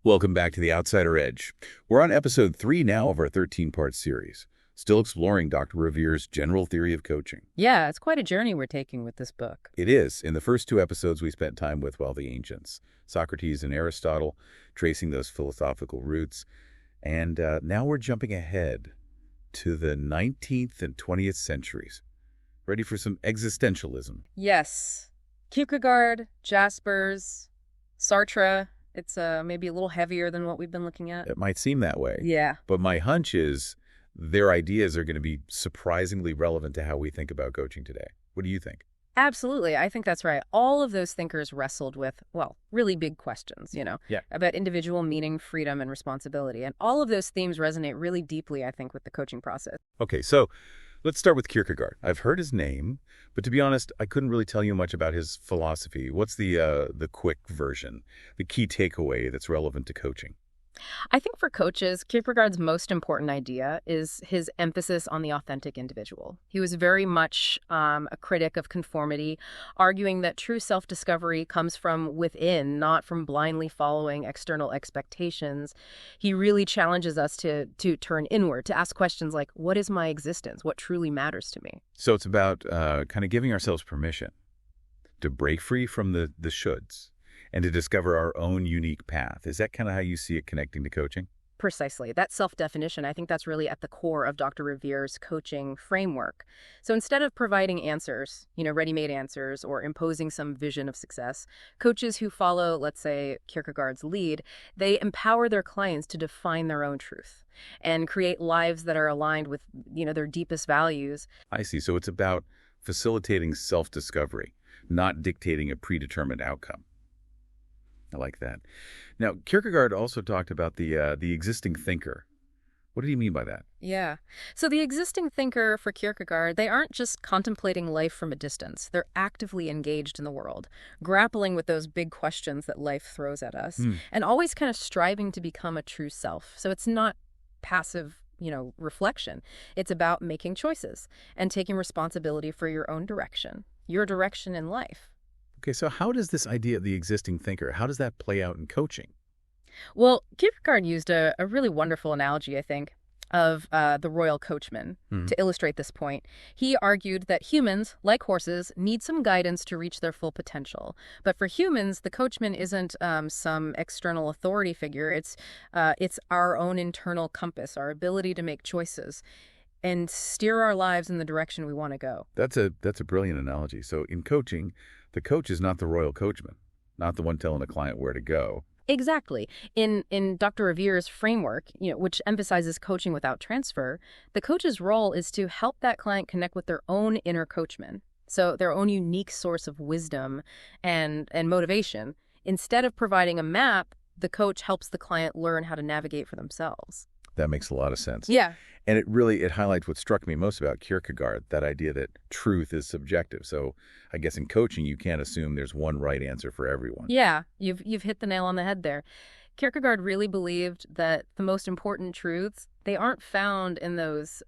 Welcome back to The Outsider Edge. We're on episode 3 now of our 13-part series, still exploring Dr. Ravier's general theory of coaching. Yeah, it's quite a journey we're taking with this book. It is. In the first 2 episodes, we spent time with, well, the ancients, Socrates and Aristotle, tracing those philosophical roots. And now we're jumping ahead to the 19th and 20th centuries. Ready for some existentialism? Yes. Kierkegaard, Jaspers, Sartre. It's maybe a little heavier than what we've been looking at. It might seem that way. Yeah. But my hunch is their ideas are going to be surprisingly relevant to how we think about coaching today. What do you think? Absolutely. I think that's right. All of those thinkers wrestled with, well, really big questions, about individual meaning, freedom, and responsibility. And all of those themes resonate really deeply, I think, with the coaching process. Okay, so let's start with Kierkegaard. I've heard his name, but to be honest, I couldn't really tell you much about his philosophy. What's the quick version, the key takeaway that's relevant to coaching? I think for coaches, Kierkegaard's most important idea is his emphasis on the authentic individual. He was very much a critic of conformity, arguing that true self-discovery comes from within, not from blindly following external expectations. He really challenges us to turn inward, to ask questions like, what is my existence? What truly matters to me? So it's about kind of giving ourselves permission to break free from the shoulds and to discover our own unique path. Is that kind of how you see it connecting to coaching? Precisely. That self-definition, I think that's really at the core of Dr. Ravier's coaching framework. So instead of providing answers, ready-made answers, or imposing some vision of success, coaches who follow, let's say, Kierkegaard's lead, they empower their clients to define their own truth and create lives that are aligned with, their deepest values. I see. So it's about facilitating self-discovery, not dictating a predetermined outcome. I like that. Now, Kierkegaard also talked about the existing thinker. What did he mean by that? Yeah. So the existing thinker for Kierkegaard, they aren't just contemplating life from a distance. They're actively engaged in the world, grappling with those big questions that life throws at us, and always kind of striving to become a true self. So it's not passive, reflection. It's about making choices and taking responsibility for your own direction, your direction in life. Okay, so how does this idea of the existing thinker, how does that play out in coaching? Well, Kierkegaard used a really wonderful analogy, I think, of the royal coachman to illustrate this point. He argued that humans, like horses, need some guidance to reach their full potential. But for humans, the coachman isn't some external authority figure. It's our own internal compass, our ability to make choices and steer our lives in the direction we want to go. That's a brilliant analogy. So in coaching, the coach is not the royal coachman, not the one telling the client where to go. Exactly. In Dr. Ravier's framework, which emphasizes coaching without transfer, the coach's role is to help that client connect with their own inner coachman, so their own unique source of wisdom and motivation. Instead of providing a map, the coach helps the client learn how to navigate for themselves. That makes a lot of sense. Yeah. And it highlights what struck me most about Kierkegaard, that idea that truth is subjective. So I guess in coaching, you can't assume there's one right answer for everyone. Yeah, you've hit the nail on the head there. Kierkegaard really believed that the most important truths, they aren't found in those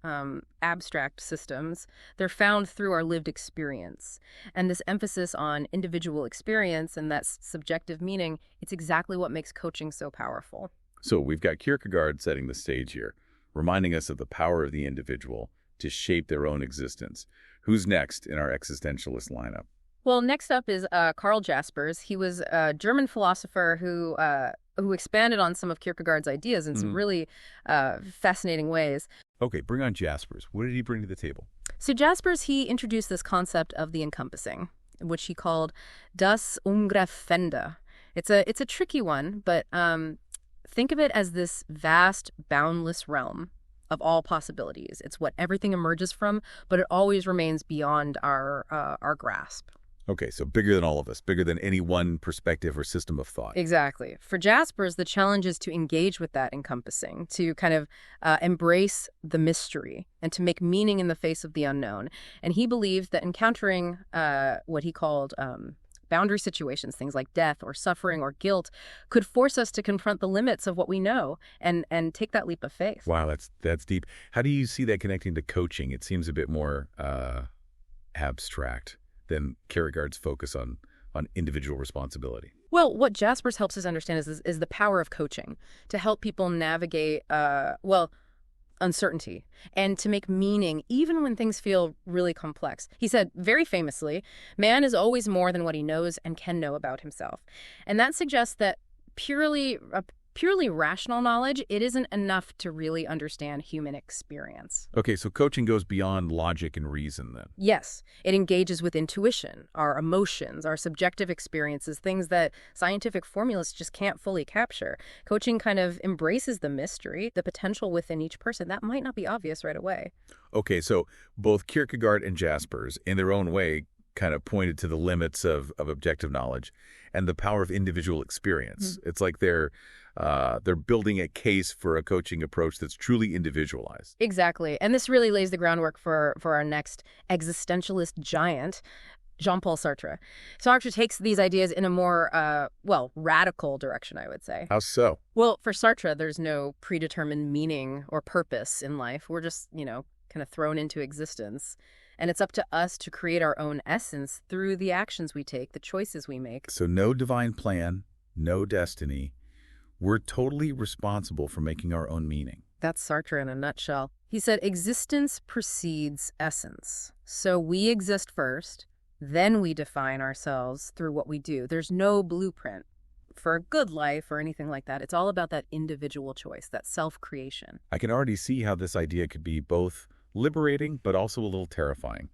abstract systems. They're found through our lived experience. And this emphasis on individual experience and that subjective meaning, it's exactly what makes coaching so powerful. So we've got Kierkegaard setting the stage here, reminding us of the power of the individual to shape their own existence. Who's next in our existentialist lineup? Well, next up is Karl Jaspers. He was a German philosopher who expanded on some of Kierkegaard's ideas in some really fascinating ways. Okay, bring on Jaspers. What did he bring to the table? So Jaspers, he introduced this concept of the encompassing, which he called das Umgreifende. It's a tricky one, but think of it as this vast, boundless realm of all possibilities. It's what everything emerges from, but it always remains beyond our grasp. Okay, so bigger than all of us, bigger than any one perspective or system of thought. Exactly. For Jaspers, the challenge is to engage with that encompassing, to kind of embrace the mystery and to make meaning in the face of the unknown. And he believed that encountering what he called boundary situations, things like death or suffering or guilt, could force us to confront the limits of what we know and take that leap of faith. Wow, that's deep. How do you see that connecting to coaching? It seems a bit more abstract than Kierkegaard's focus on individual responsibility. Well, what Jaspers helps us understand is the power of coaching to help people navigate, uncertainty and to make meaning even when things feel really complex. He said, very famously, man is always more than what he knows and can know about himself. And that suggests that purely rational knowledge, it isn't enough to really understand human experience. Okay, so coaching goes beyond logic and reason then. Yes, it engages with intuition, our emotions, our subjective experiences, things that scientific formulas just can't fully capture. Coaching kind of embraces the mystery, the potential within each person. That might not be obvious right away. Okay, so both Kierkegaard and Jaspers, in their own way, kind of pointed to the limits of objective knowledge and the power of individual experience. It's like they're building a case for a coaching approach that's truly individualized. Exactly. And this really lays the groundwork for our next existentialist giant, Jean-Paul Sartre. Sartre takes these ideas in a more, radical direction, I would say. How so? Well, for Sartre, there's no predetermined meaning or purpose in life. We're just, kind of thrown into existence. And it's up to us to create our own essence through the actions we take, the choices we make. So no divine plan, no destiny. We're totally responsible for making our own meaning. That's Sartre in a nutshell. He said existence precedes essence. So we exist first, then we define ourselves through what we do. There's no blueprint for a good life or anything like that. It's all about that individual choice, that self-creation. I can already see how this idea could be both liberating but also a little terrifying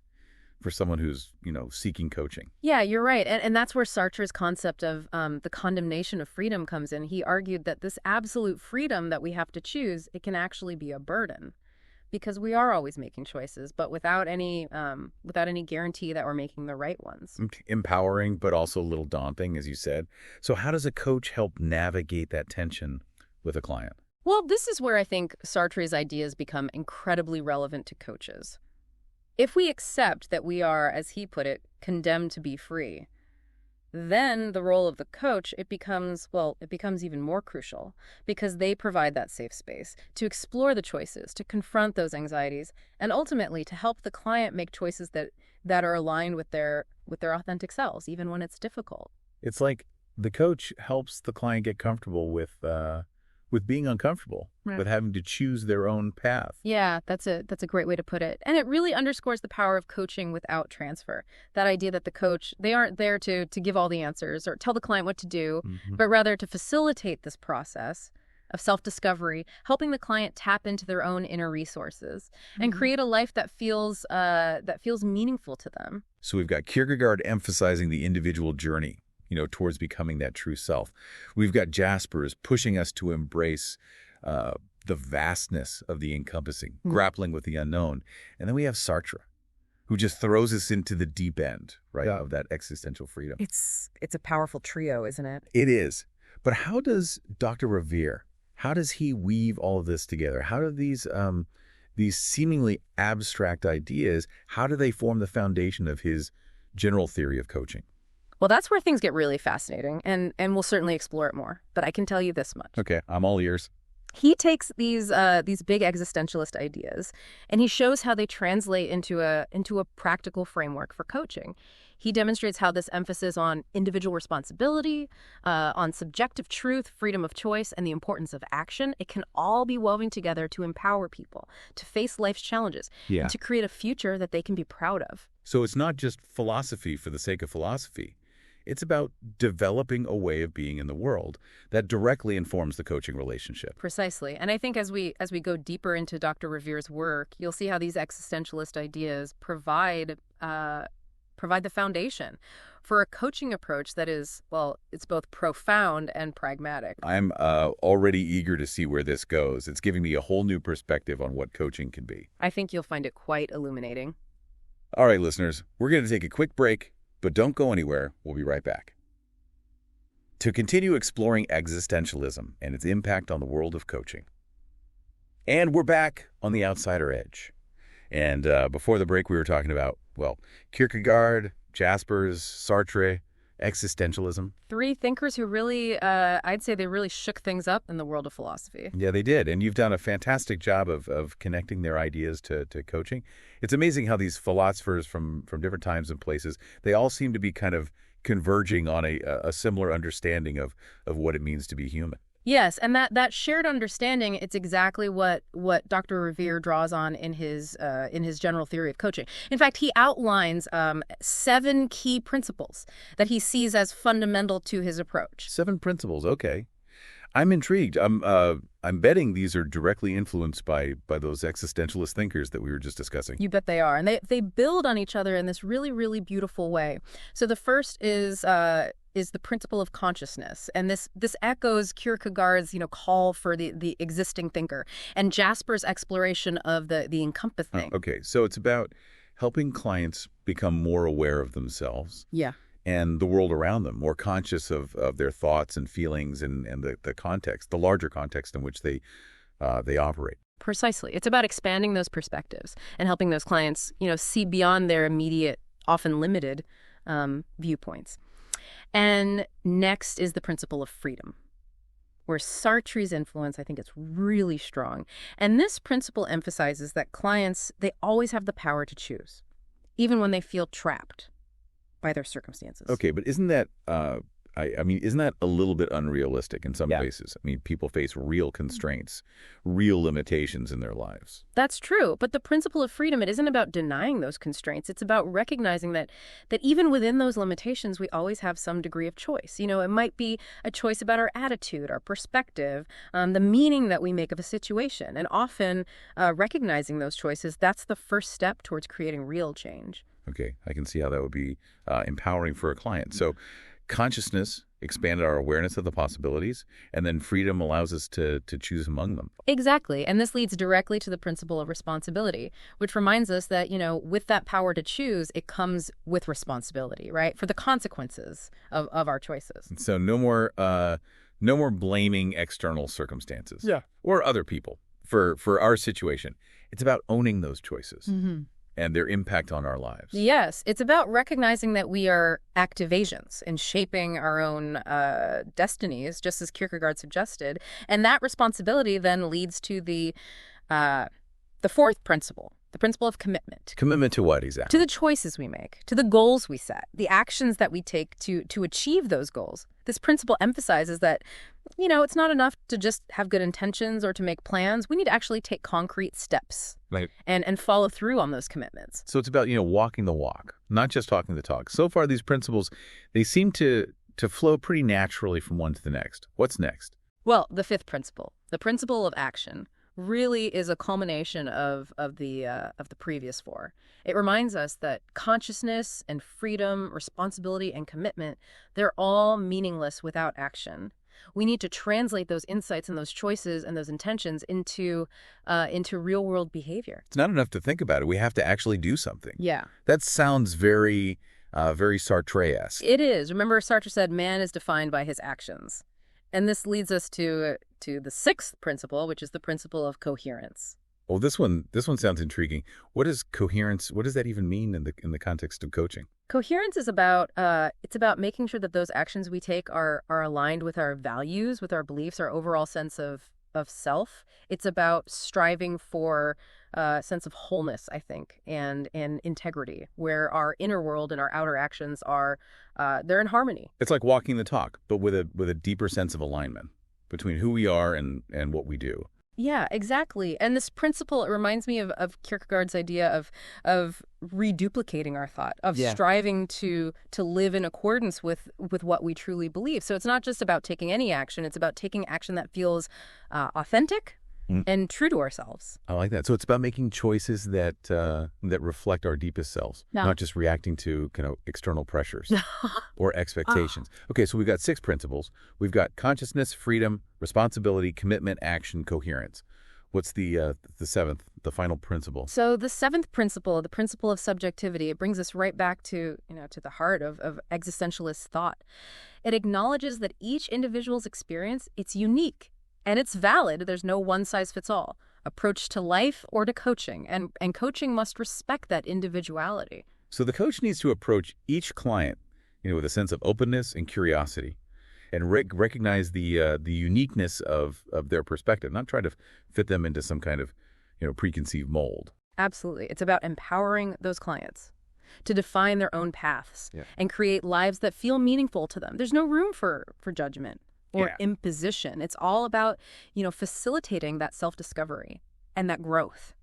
for someone who's, seeking coaching. Yeah, you're right. And that's where Sartre's concept of the condemnation of freedom comes in. He argued that this absolute freedom that we have to choose, it can actually be a burden because we are always making choices, but without any guarantee that we're making the right ones. Empowering, but also a little daunting, as you said. So how does a coach help navigate that tension with a client? Well, this is where I think Sartre's ideas become incredibly relevant to coaches. If we accept that we are, as he put it, condemned to be free, then the role of the coach, it becomes even more crucial because they provide that safe space to explore the choices, to confront those anxieties, and ultimately to help the client make choices that are aligned with their authentic selves, even when it's difficult. It's like the coach helps the client get comfortable with being uncomfortable, Right. with having to choose their own path. Yeah, that's a great way to put it. And it really underscores the power of coaching without transfer. That idea that the coach, they aren't there to give all the answers or tell the client what to do, but rather to facilitate this process of self-discovery, helping the client tap into their own inner resources and create a life that feels meaningful to them. So we've got Kierkegaard emphasizing the individual journey, towards becoming that true self. We've got Jaspers pushing us to embrace the vastness of the encompassing, grappling with the unknown. And then we have Sartre, who just throws us into the deep end, right, of that existential freedom. It's a powerful trio, isn't it? It is. But how does Dr. Ravier, how does he weave all of this together? How do these seemingly abstract ideas, how do they form the foundation of his general theory of coaching? Well, that's where things get really fascinating, and we'll certainly explore it more. But I can tell you this much. Okay, I'm all ears. He takes these big existentialist ideas, and he shows how they translate into a practical framework for coaching. He demonstrates how this emphasis on individual responsibility, on subjective truth, freedom of choice, and the importance of action, it can all be woven together to empower people, to face life's challenges, and to create a future that they can be proud of. So it's not just philosophy for the sake of philosophy. It's about developing a way of being in the world that directly informs the coaching relationship. Precisely. And I think as we go deeper into Dr. Ravier's work, you'll see how these existentialist ideas provide the foundation for a coaching approach that is, it's both profound and pragmatic. I'm already eager to see where this goes. It's giving me a whole new perspective on what coaching can be. I think you'll find it quite illuminating. All right, listeners, we're going to take a quick break. But don't go anywhere. We'll be right back. To continue exploring existentialism and its impact on the world of coaching. And we're back on the outsider edge. And before the break, we were talking about, Kierkegaard, Jaspers, Sartre, existentialism. Three thinkers who really, I'd say they really shook things up in the world of philosophy. Yeah, they did. And you've done a fantastic job of connecting their ideas to coaching. It's amazing how these philosophers from different times and places, they all seem to be kind of converging on a similar understanding of what it means to be human. Yes, and that shared understanding, it's exactly what Dr. Ravier draws on in his general theory of coaching. In fact, he outlines 7 key principles that he sees as fundamental to his approach. 7 principles, okay. I'm intrigued. I'm betting these are directly influenced by those existentialist thinkers that we were just discussing. You bet they are, and they build on each other in this really, really beautiful way. So the first is the principle of consciousness, and this echoes Kierkegaard's call for the existing thinker, and Jaspers' exploration of the encompassing. Okay, so it's about helping clients become more aware of themselves. Yeah. And the world around them, more conscious of their thoughts and feelings and the context, the larger context in which they operate. Precisely. It's about expanding those perspectives and helping those clients, see beyond their immediate, often limited viewpoints. And next is the principle of freedom, where Sartre's influence, I think, is really strong. And this principle emphasizes that clients, they always have the power to choose, even when they feel trapped by their circumstances. Okay, but isn't that, isn't that a little bit unrealistic in some cases? I mean, people face real constraints, real limitations in their lives. That's true, but the principle of freedom, it isn't about denying those constraints. It's about recognizing that even within those limitations, we always have some degree of choice. It might be a choice about our attitude, our perspective, the meaning that we make of a situation. And often recognizing those choices, that's the first step towards creating real change. Okay, I can see how that would be empowering for a client. So consciousness expanded our awareness of the possibilities, and then freedom allows us to choose among them. Exactly, and this leads directly to the principle of responsibility, which reminds us that, with that power to choose, it comes with responsibility, right, for the consequences of our choices. So no more blaming external circumstances or other people for our situation. It's about owning those choices. Mm-hmm. And their impact on our lives. Yes, it's about recognizing that we are active agents in shaping our own destinies, just as Kierkegaard suggested. And that responsibility then leads to the 4th principle, the principle of commitment. Commitment to what exactly? To the choices we make, to the goals we set, the actions that we take to achieve those goals. This principle emphasizes that, it's not enough to just have good intentions or to make plans. We need to actually take concrete steps and follow through on those commitments. So it's about, walking the walk, not just talking the talk. So far, these principles, they seem to flow pretty naturally from one to the next. What's next? Well, the 5th principle, the principle of action, really is a culmination of the previous 4. It reminds us that consciousness and freedom, responsibility and commitment, they're all meaningless without action. We need to translate those insights and those choices and those intentions into real-world behavior. It's not enough to think about it. We have to actually do something. Yeah. That sounds very Sartre-esque. It is. Remember, Sartre said man is defined by his actions. And this leads us to the 6th principle, which is the principle of coherence. Well, this one sounds intriguing. What is coherence? What does that even mean in the context of coaching? Coherence is about making sure that those actions we take are aligned with our values, with our beliefs, our overall sense of self. It's about striving for a sense of wholeness, I think, and integrity, where our inner world and our outer actions are they're in harmony. It's like walking the talk, but with a deeper sense of alignment between who we are and what we do. Yeah, exactly. And this principle, it reminds me of Kierkegaard's idea of reduplicating our thought, of striving to live in accordance with what we truly believe. So it's not just about taking any action, it's about taking action that feels authentic and true to ourselves. I like that. So it's about making choices that reflect our deepest selves, not just reacting to external pressures or expectations. Okay, so we've got 6 principles. We've got consciousness, freedom, responsibility, commitment, action, coherence. What's the 7th, the final principle? So the 7th principle, the principle of subjectivity, it brings us right back to the heart of existentialist thought. It acknowledges that each individual's experience, it's unique. And it's valid. There's no one-size-fits-all approach to life or to coaching. And coaching must respect that individuality. So the coach needs to approach each client, with a sense of openness and curiosity, and recognize the uniqueness of their perspective, not try to fit them into some kind of preconceived mold. Absolutely. It's about empowering those clients. to define their own paths and create lives that feel meaningful to them. There's no room for judgment or imposition. It's all about, facilitating that self-discovery and that growth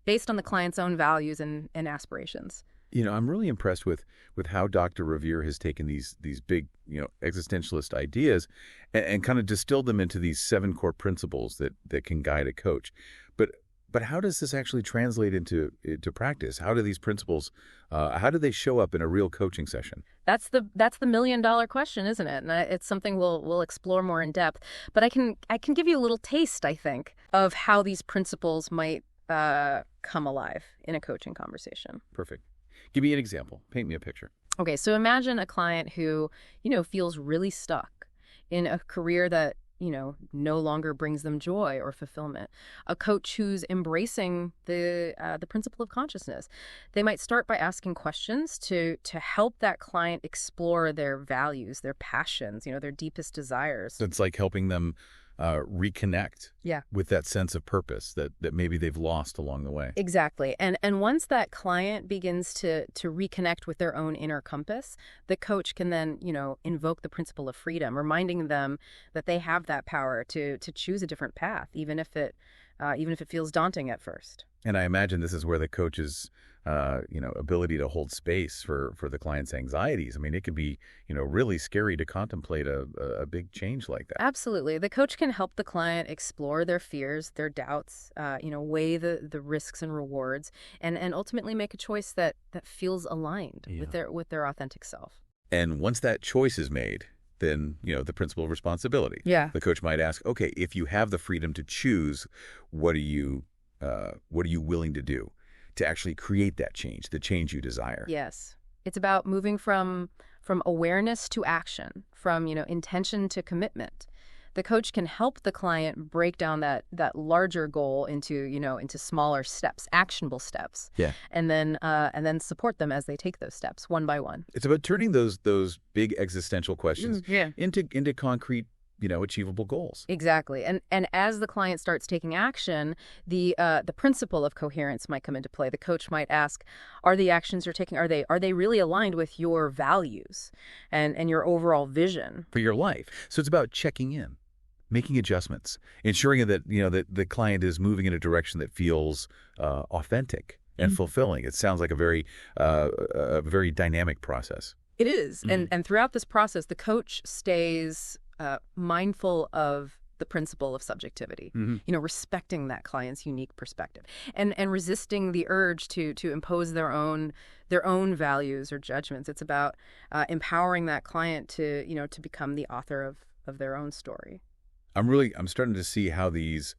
based on the client's own values and aspirations. I'm really impressed with how Dr. Ravier has taken these big, existentialist ideas and kind of distilled them into these 7 core principles that can guide a coach. But how does this actually translate into practice? How do these principles, how do they show up in a real coaching session? That's the $1 million question, isn't it? And it's something we'll explore more in depth. But I can give you a little taste, I think, of how these principles might come alive in a coaching conversation. Perfect. Give me an example. Paint me a picture. Okay, so imagine a client who, feels really stuck in a career that, no longer brings them joy or fulfillment. A coach who's embracing the principle of consciousness. They might start by asking questions to help that client explore their values, their passions, their deepest desires. It's like helping them reconnect with that sense of purpose that maybe they've lost along the way. Exactly. And once that client begins to reconnect with their own inner compass, the coach can then, invoke the principle of freedom, reminding them that they have that power to choose a different path, even if it feels daunting at first. And I imagine this is where the coach's ability to hold space for the client's anxieties. I mean, it could be, really scary to contemplate a big change like that. Absolutely. The coach can help the client explore their fears, their doubts, weigh the risks and rewards, and ultimately make a choice that feels aligned with their authentic self. And once that choice is made, then, the principle of responsibility. Yeah. The coach might ask, okay, if you have the freedom to choose, what are you willing to do to actually create that change, the change you desire? Yes. It's about moving from awareness to action, from, intention to commitment. The coach can help the client break down that larger goal into smaller steps, actionable steps. Yeah. And then support them as they take those steps one by one. It's about turning those big existential questions into concrete, achievable goals. Exactly. And as the client starts taking action, the principle of coherence might come into play. The coach might ask, are the actions you're taking, are they really aligned with your values and your overall vision for your life? So it's about checking in, making adjustments, ensuring that, that the client is moving in a direction that feels authentic and fulfilling. It sounds like a very dynamic process. It is. And throughout this process, the coach stays mindful of the principle of subjectivity, respecting that client's unique perspective and resisting the urge to impose their own values or judgments. It's about empowering that client to become the author of their own story. I'm starting to see how these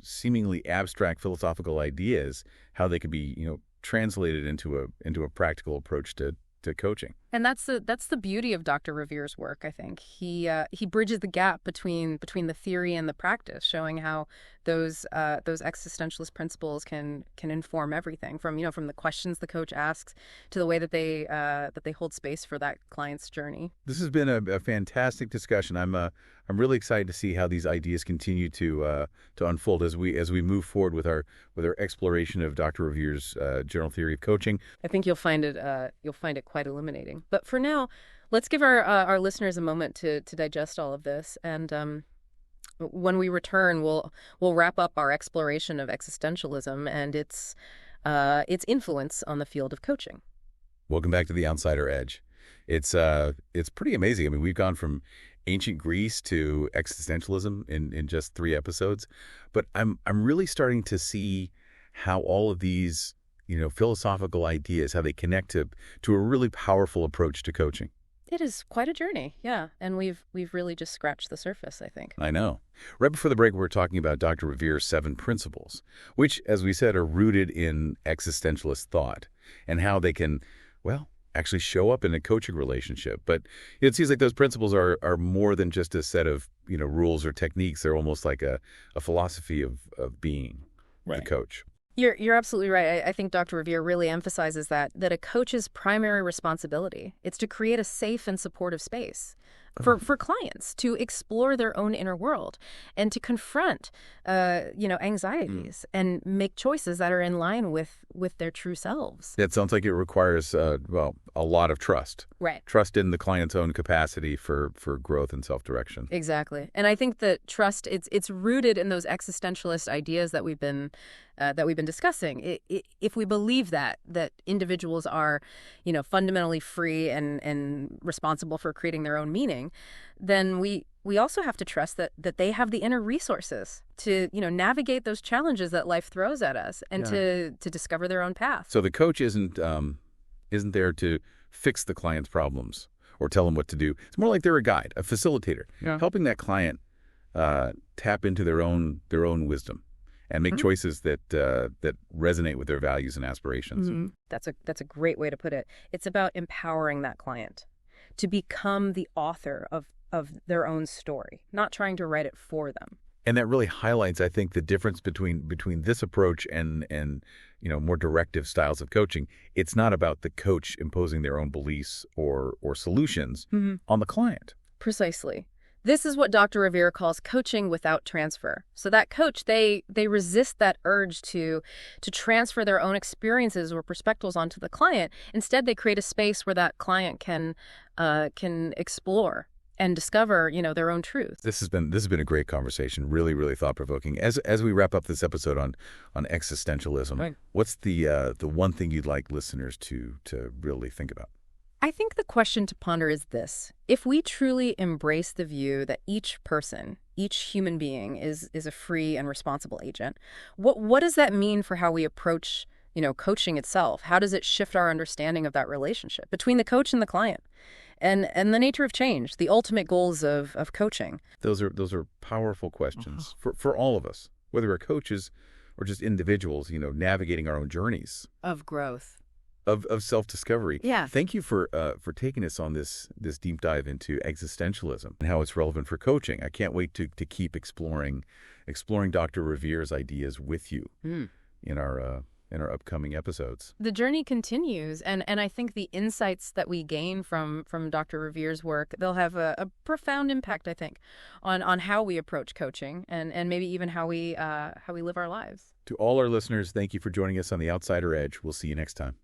seemingly abstract philosophical ideas, how they could be translated into a practical approach to coaching. And that's the beauty of Dr. Ravier's work, I think. He bridges the gap between the theory and the practice, showing how those existentialist principles can inform everything from the questions the coach asks to the way that they hold space for that client's journey. This has been a fantastic discussion. I'm really excited to see how these ideas continue to unfold as we move forward with our exploration of Dr. Ravier's general theory of coaching. I think you'll find it quite illuminating. But for now, let's give our listeners a moment to digest all of this. And when we return, we'll wrap up our exploration of existentialism and its influence on the field of coaching. Welcome back to The Outsider Edge. It's pretty amazing. I mean, we've gone from ancient Greece to existentialism in just 3 episodes, but I'm really starting to see how all of these philosophical ideas, how they connect to a really powerful approach to coaching. It is quite a journey, yeah, and we've really just scratched the surface, I think. I know. Right before the break, we were talking about Dr. Ravier's 7 principles, which, as we said, are rooted in existentialist thought and how they can, actually show up in a coaching relationship. But it seems like those principles are more than just a set of rules or techniques. They're almost like a philosophy of being the coach. You're absolutely right. I think Dr. Ravier really emphasizes that a coach's primary responsibility is to create a safe and supportive space, for clients to explore their own inner world and to confront, anxieties and make choices that are in line with their true selves. It sounds like it requires, a lot of trust. Right. Trust in the client's own capacity for growth and self-direction. Exactly. And I think that trust, it's rooted in those existentialist ideas that we've been discussing. If we believe that individuals are, fundamentally free and responsible for creating their own meaning, then we also have to trust that they have the inner resources to, navigate those challenges that life throws at us and to discover their own path. So the coach isn't there to fix the client's problems or tell them what to do. It's more like they're a guide, a facilitator, helping that client tap into their own wisdom and make choices that resonate with their values and aspirations. Mm-hmm. That's a great way to put it. It's about empowering that client to become the author of their own story, not trying to write it for them. And that really highlights, I think, the difference between this approach and more directive styles of coaching. It's not about the coach imposing their own beliefs or solutions on the client. Precisely. This is what Dr. Ravier calls coaching without transfer. So that coach, they resist that urge to transfer their own experiences or perspectives onto the client. Instead, they create a space where that client can explore and discover, their own truth. This has been a great conversation, really, really thought-provoking. As we wrap up this episode on existentialism, right, what's the one thing you'd like listeners to really think about? I think the question to ponder is this. If we truly embrace the view that each person, each human being is a free and responsible agent, what does that mean for how we approach, coaching itself? How does it shift our understanding of that relationship between the coach and the client? And the nature of change, the ultimate goals of coaching. Those are powerful questions for all of us, whether we're coaches or just individuals, navigating our own journeys of growth, of self-discovery. Yeah. Thank you for taking us on this deep dive into existentialism and how it's relevant for coaching. I can't wait to keep exploring Dr. Ravier's ideas with you in our upcoming episodes. The journey continues, and I think the insights that we gain from Dr. Ravier's work, they'll have a profound impact, I think, on how we approach coaching and maybe even how we live our lives. To all our listeners, thank you for joining us on The Outsider Edge. We'll see you next time.